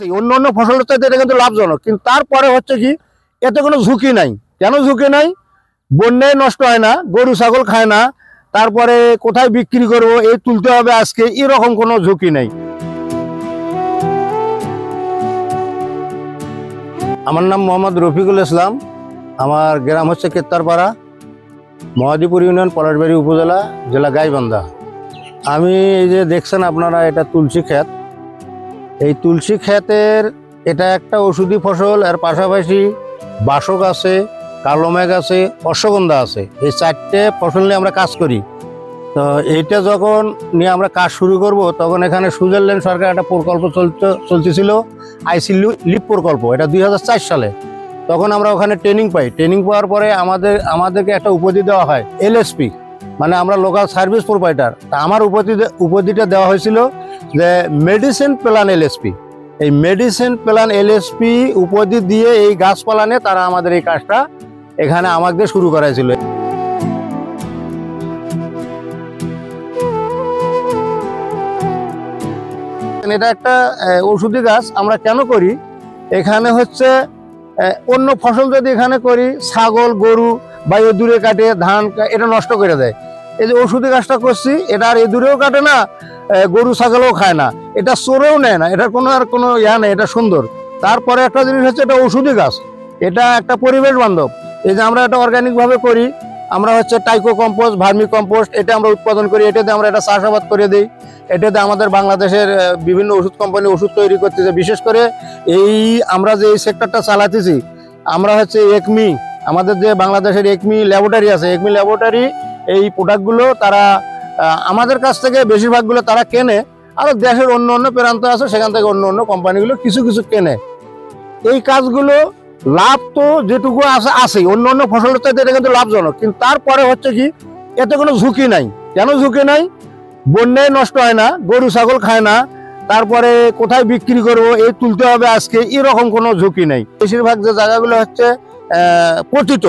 অন্য অন্য ফসলের চাইতে এটা কিন্তু লাভজনক, কিন্তু তারপরে হচ্ছে কি এতে কোনো ঝুঁকি নাই। কেন ঝুঁকি নাই? বন্যায় নষ্ট হয় না, গরু ছাগল খায় না, তারপরে কোথায় বিক্রি করব এই তুলতে হবে আজকে, এরকম কোনো ঝুঁকি নাই। আমার নাম মোহাম্মদ রফিকুল ইসলাম, আমার গ্রাম হচ্ছে কেত্তারপাড়া, মহাদিপুর ইউনিয়ন, পলাশবাড়ি উপজেলা, জেলা গাইবান্ধা। আমি এই যে দেখছেন আপনারা, এটা তুলসী ক্ষেত। এই তুলসী ক্ষেতের এটা একটা ওষুধি ফসল, এর পাশাপাশি বাসক আছে, কালো মেঘ আছে, অশ্বগন্ধা আছে। এই চারটে ফসল নিয়ে আমরা কাজ করি। তো এইটা যখন নিয়ে আমরা কাজ শুরু করব, তখন এখানে সুইজারল্যান্ড সরকার একটা প্রকল্প চলতেছিল, আইসি লিপ প্রকল্প। এটা 2004 সালে। তখন আমরা ওখানে ট্রেনিং পাই। ট্রেনিং পাওয়ার পরে আমাদেরকে একটা উপাধি দেওয়া হয়, এলএসপি, মানে আমরা লোকাল সার্ভিস প্রোভাইডার। তা আমার উপাধিটা দেওয়া হয়েছিল যে মেডিসিন প্ল্যান এলএসপি। এই মেডিসিন প্ল্যান এলএসপি উপাধি দিয়ে এই গাছপালা নিয়ে তারা আমাদের এই কাজটা এখানে আমাদের শুরু করাইছিল। এটা একটা ঔষধি গাছ। আমরা কেন করি? এখানে হচ্ছে অন্য ফসল যদি এখানে করি, ছাগল গরু বা এদুরে কাটে, ধান এটা নষ্ট করে দেয়। এই যে ওষুধি গাছটা করছি, এটা আর এদুরেও কাটে না, গরু ছাগলও খায় না, এটা চোরেও নেয় না, এটার কোনো ইয়া নেই, এটা সুন্দর। তারপরে একটা জিনিস হচ্ছে এটা ওষুধি গাছ, এটা একটা পরিবেশ বান্ধব। এই যে আমরা এটা অর্গানিকভাবে করি, আমরা হচ্ছে টাইকো কম্পোস্ট, ভার্মি কম্পোস্ট এটা আমরা উৎপাদন করি, এটাতে আমরা এটা চাষাবাদ করে দিই। এটাতে আমাদের বাংলাদেশের বিভিন্ন ওষুধ কোম্পানি ওষুধ তৈরি করতেছে। বিশেষ করে এই আমরা যে এই সেক্টরটা চালাতেছি, আমরা হচ্ছে একমি, আমাদের যে বাংলাদেশের একমি ল্যাবরেটরি আছে, একমি ল্যাবরেটরি এই প্রোডাক্টগুলো তারা আমাদের কাছ থেকে বেশিরভাগগুলো তারা কেনে, আর দেশের অন্য অন্য প্রান্ত আছে, সেখান থেকে অন্য অন্য কোম্পানিগুলো কিছু কিছু কেনে। এই কাজগুলো লাভ তো যেটুকু আছে অন্য অন্য ফসলের চাইতে এটা কিন্তু লাভজনক, কিন্তু তারপরে হচ্ছে কি এতে কোনো ঝুঁকি নাই। কেন ঝুঁকি নাই? বন্যায় নষ্ট হয় না, গরু ছাগল খায় না, তারপরে কোথায় বিক্রি করব এই তুলতে হবে আজকে, এরকম কোনো ঝুঁকি নেই। বেশিরভাগ যে জায়গাগুলো হচ্ছে পতিত,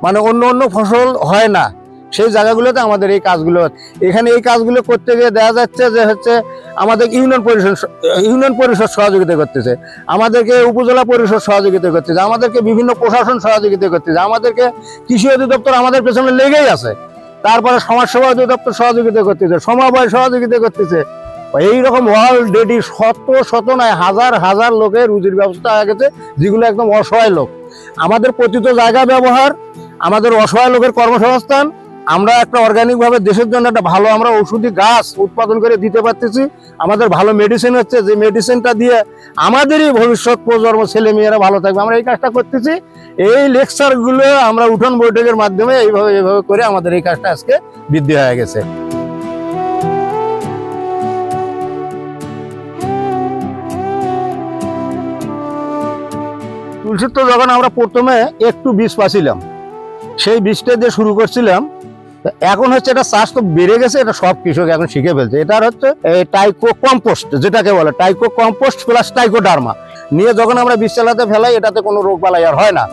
মানে অন্য অন্য ফসল হয় না, সেই জায়গাগুলোতে আমাদের এই কাজগুলো। এখানে এই কাজগুলো করতে গিয়ে দেখা যাচ্ছে যে হচ্ছে আমাদের ইউনিয়ন পরিষদ সহযোগিতা করতেছে, আমাদেরকে উপজেলা পরিষদ সহযোগিতা করতেছে, আমাদেরকে বিভিন্ন প্রশাসন সহযোগিতা করতেছে, আমাদেরকে কৃষি অধিদপ্তর আমাদের পেছনে লেগেই আছে, তারপরে সমাজসেবা অধিদপ্তর সহযোগিতা করতেছে, সমবায় সহযোগিতা করতেছে। এইরকম অলরেডি শত নয় হাজার হাজার লোকের রুজির ব্যবস্থা হয়ে গেছে, যেগুলো একদম অসহায় লোক। আমাদের পতিত জায়গা ব্যবহার, আমাদের অসহায় লোকের কর্মসংস্থান, আমরা একটা অর্গানিকভাবে দেশের জন্য একটা ভালো আমরা ওষুধি গাছ উৎপাদন করে দিতে পারতেছি। আমাদের ভালো মেডিসিন হচ্ছে, যে মেডিসিনটা দিয়ে আমাদেরই ভবিষ্যৎ প্রজন্ম ছেলে মেয়েরা ভালো থাকবে, আমরা এই কাজটা করতেছি। এই লেকচারগুলো আমরা উঠোন বৈঠকের মাধ্যমে এইভাবে করে আমাদের এই কাজটা আজকে বৃদ্ধি হয়ে গেছে। তুলসীর তো যখন আমরা প্রথমে একটু বীজ পাচ্ছিলাম, সেই বীজটা দিয়ে শুরু করছিলাম। এখন হচ্ছে এটা চাষ তো বেড়ে গেছে, এটা সব কৃষক এখন শিখে ফেলছে। এটার হচ্ছে টাইকো কম্পোস্ট, যেটাকে বলে টাইকো কম্পোস্ট প্লাস টাইকোডার্মা নিয়ে যখন আমরা বীজ চালাতে ফেলাই, এটাতে কোনো রোগ বালাই আর হয় না।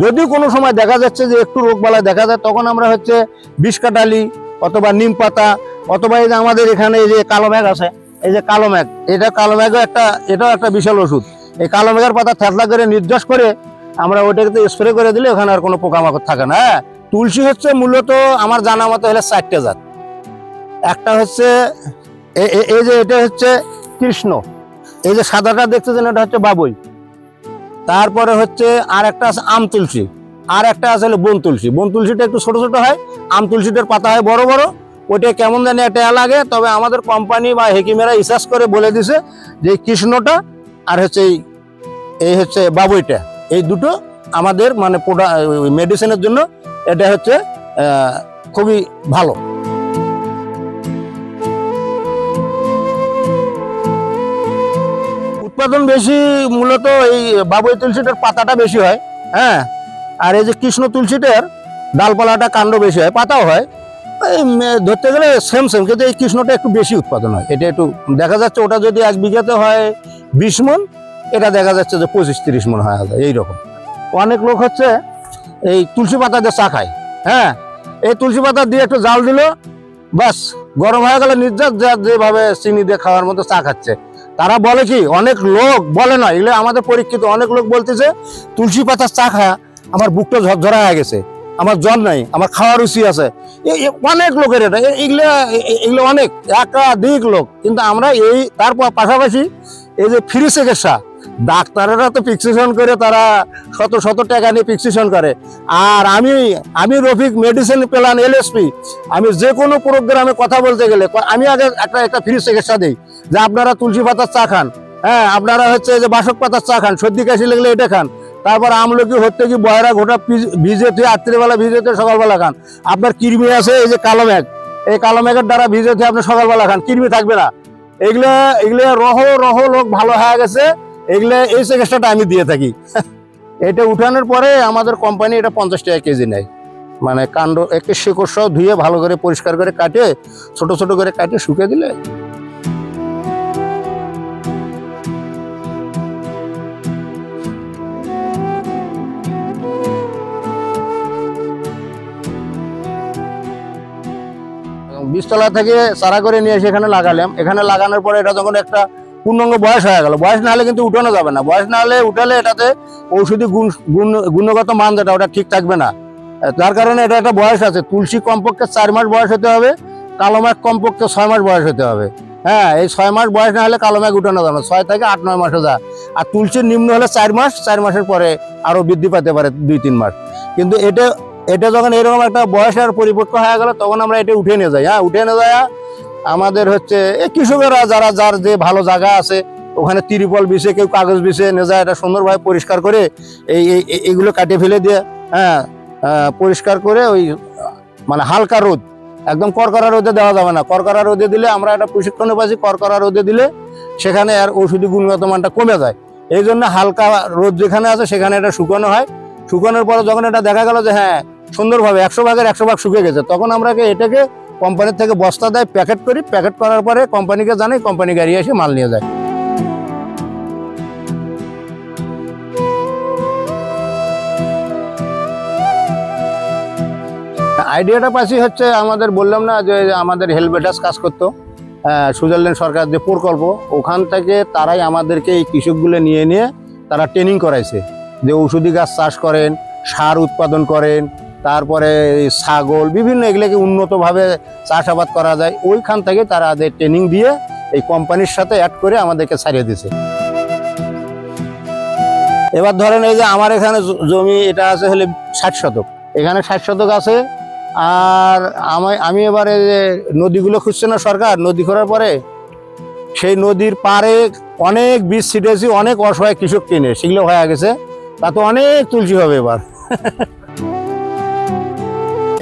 যদি কোনো সময় দেখা যাচ্ছে যে একটু রোগ বালাই দেখা যায়, তখন আমরা হচ্ছে বিষ কাটালি অথবা নিম পাতা, অথবা এই যে আমাদের এখানে এই যে কালো মেঘ আছে, এই যে কালো মেঘ, কালো মেঘও এটাও একটা বিশাল ওষুধ। এই কালো মেঘের পাতা থেতলা করে নির্যাস করে আমরা ওইটাকে স্প্রে করে দিলে ওখানে আর কোনো পোকামাকড় থাকে না। তুলসী হচ্ছে মূলত আমার জানা মতো হলে 4টে জাত। একটা হচ্ছে এই যে এটা হচ্ছে কৃষ্ণ, এই যে সাদাটা দেখতেছেন এটা হচ্ছে বাবুই। তারপরে হচ্ছে আর একটা আছে আম তুলসী, আর একটা আছে বন তুলসী। বন তুলসীটা একটু ছোট ছোট হয়, আম তুলসীটার পাতা হয় বড় বড়। ওইটা কেমন জানি একটা লাগে, তবে আমাদের কোম্পানি বা হেকিমেরা রিসার্চ করে বলে দিছে যে কৃষ্ণটা আর হচ্ছে এই হচ্ছে বাবুইটা, এই দুটো আমাদের মানে মেডিসিনের জন্য এটা হচ্ছে খুবই ভালো। উৎপাদন বেশি মূলত এই বাবুই তুলসীটার পাতাটা বেশি হয়, হ্যাঁ। আর এই যে কৃষ্ণ তুলসীটার ডালপালাটা কাণ্ড বেশি হয়, পাতাও হয়, ধরতে গেলে সেম, কিন্তু এই কৃষ্ণটা একটু বেশি উৎপাদন হয়। এটা একটু দেখা যাচ্ছে ওটা যদি 1 বিঘাতে হয় 20 মণ, এটা দেখা যাচ্ছে যে 25-30 মণ হয় এইরকম। অনেক লোক হচ্ছে এই তুলসী পাতা দিয়ে চা খায়, হ্যাঁ। এই তুলসী পাতা দিয়ে একটু জাল দিল, বাস গরম হয়ে গেলে নির্যাস যেভাবে চিনি দিয়ে খাওয়ার মতো চা খাচ্ছে। তারা বলে কি, অনেক লোক বলে না, এগুলো আমাদের পরীক্ষিত অনেক লোক বলতেছে তুলসী পাতার চা খায় আমার বুকটা ঝরঝরা হয়ে গেছে, আমার জ্বর নাই, আমার খাওয়ার রুচি আছে। অনেক লোকের এটা, এগুলো অনেক একাধিক লোক। কিন্তু আমরা তার পাশাপাশি এই যে ফ্রি চিকিৎসা, ডাক্তারেরা তো প্রেসক্রিপশন করে, তারা শত শত টাকা নিয়ে প্রেসক্রিপশন করে। আর আমি রফিক মেডিসিন প্ল্যান LSP, আমি যে কোনো প্রোগ্রামে কথা বলতে গেলে আমি আগে একটা ফ্রি চিকিৎসা দিই, যে আপনারা তুলসী পাতার চা খান, হ্যাঁ আপনারা হচ্ছে যে বাসক পাতার চা খান, সর্দি কাশি লাগলে এটা খান, তারপর আমলকি হতে কি বয়রা ঘোটা ভিজেতে রাত্রিবেলা, ভিজেতে সকালবেলা খান। আপনার কৃমি আছে এই যে কালো মেঘ, এই কালো মেঘের দ্বারা ভিজেতে আপনি সকালবেলা খান, কৃমি থাকবে না। এগুলো রহ লোক ভালো হয়ে গেছে, এই চিকিৎসাটা আমি দিয়ে থাকি। এটা উঠানোর পরে আমাদের কোম্পানি এটা 50 টাকা কেজি নেয়। মানে কাণ্ড একে শিকড় সহ ধুয়ে ভালো করে পরিষ্কার করে কাটে, ছোট ছোট করে কাটে শুকিয়ে দিলে। বীজতলা থেকে চারা করে নিয়ে এসে এখানে লাগালাম। এখানে লাগানোর পরে এটা যখন একটা পূর্ণাঙ্গ বয়স হয়ে গেল, বয়স না হলে কিন্তু উঠানো যাবে না। বয়স না হলে উঠালে এটাতে ঔষধি গুণগত মান যেটা ওটা ঠিক থাকবে না। তার কারণে এটা একটা বয়স আছে। তুলসী কমপক্ষে 4 মাস বয়স হতে হবে, কালো মেঘ কমপক্ষে 6 মাস বয়স হতে হবে। হ্যাঁ, এই 6 মাস বয়স না হলে কালো মেঘ উঠানো যাবে না, 6 থেকে 8-9 মাসে যায়। আর তুলসীর নিম্ন হলে 4 মাস, 4 মাসের পরে আরো বৃদ্ধি পেতে পারে 2-3 মাস। কিন্তু এটা যখন এরকম একটা বয়সের পরিপক্ক হয়ে গেল, তখন আমরা এটা উঠে নিয়ে যাই। হ্যাঁ, উঠে নিয়ে যায় আমাদের হচ্ছে এই কৃষকেরা যার যে ভালো জায়গা আছে ওখানে তিরপল বিছে, কেউ কাগজ বিছে নিয়ে যায়, এটা সুন্দরভাবে পরিষ্কার করে এইগুলো কাটে ফেলে দিয়ে, হ্যাঁ পরিষ্কার করে ওই মানে হালকা রোদ, একদম করকরা রোদে দেওয়া যাবে না। করকরা রোদে দিলে আমরা একটা প্রশিক্ষণে পাচ্ছি, করকরা রোদে দিলে সেখানে আর ঔষধি গুণগত মানটা কমে যায়। এই জন্য হালকা রোদ যেখানে আছে সেখানে এটা শুকানো হয়। শুকানোর পরে যখন এটা দেখা গেল যে হ্যাঁ সুন্দরভাবে 100 ভাগের 100 ভাগ শুকিয়ে গেছে, তখন আমরা এটাকে কোম্পানির থেকে বস্তা দেয়, প্যাকেট করি। প্যাকেট করার পরে কোম্পানিকে জানাই, কোম্পানি গাড়ি এসে মাল নিয়ে যায়। আইডিয়াটা পাচ্ছি হচ্ছে আমাদের বললাম না যে আমাদের হেলবেটাস কাজ করতো, সুইজারল্যান্ড সরকার যে প্রকল্প, ওখান থেকে তারাই আমাদেরকে এই কৃষকগুলো নিয়ে তারা ট্রেনিং করাইছে যে ঔষধি গাছ চাষ করেন, সার উৎপাদন করেন, তারপরে ছাগল বিভিন্ন এগুলোকে উন্নতভাবে চাষাবাদ করা যায়। ওইখান থেকে তারা ট্রেনিং দিয়ে এই কোম্পানির সাথে অ্যাড করে আমাদেরকে ছাড়িয়ে দিয়েছে। এবার ধরেন এই যে আমার এখানে জমি এটা আছে হলে 60 শতক, এখানে 60 শতক আছে। আর আমি এবারে যে নদীগুলো খুঁজছে না সরকার, নদী করার পরে সেই নদীর পাড়ে অনেক বীজ ছিটেছি, অনেক অসহায় কৃষক কিনে, সেগুলো হয়ে গেছে, তাতে অনেক তুলসী হবে এবার।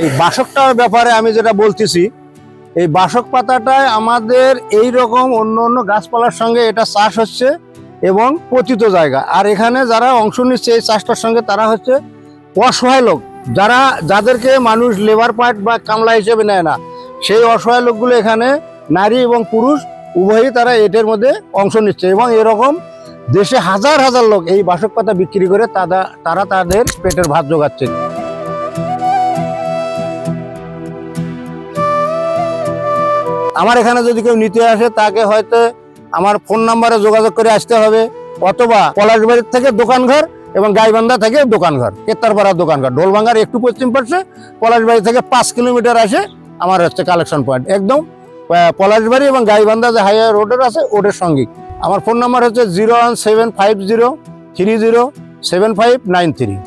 এই বাসকটার ব্যাপারে আমি যেটা বলতেছি, এই বাসক পাতাটায় আমাদের এই রকম অন্য গাছপালার সঙ্গে এটা চাষ হচ্ছে এবং পতিত জায়গা। আর এখানে যারা অংশ নিচ্ছে এই চাষটার সঙ্গে, তারা হচ্ছে অসহায় লোক, যাদেরকে মানুষ লেবার পার্ট বা কামলা হিসেবে নেয় না, সেই অসহায় লোকগুলো এখানে নারী এবং পুরুষ উভয়ই তারা এটার মধ্যে অংশ নিচ্ছে। এবং এরকম দেশে হাজার হাজার লোক এই বাসক পাতা বিক্রি করে তারা তাদের পেটের ভাত জোগাচ্ছে। আমার এখানে যদি কেউ নিতে আসে, তাকে হয়তো আমার ফোন নাম্বারে যোগাযোগ করে আসতে হবে, অথবা পলাশবাড়ির থেকে দোকানঘর এবং গাইবান্ধা থেকে দোকানঘর, কেত্তারপাড়া দোকানঘর, ঢোলভাঙ্গার একটু পশ্চিম পাশে, পলাশবাড়ি থেকে 5 কিলোমিটার আসে আমার হচ্ছে কালেকশন পয়েন্ট, একদম পলাশবাড়ি এবং গাইবান্ধা যে হাইওয়ে রোডের আছে ওদের সঙ্গে। আমার ফোন নাম্বার হচ্ছে 01750307593।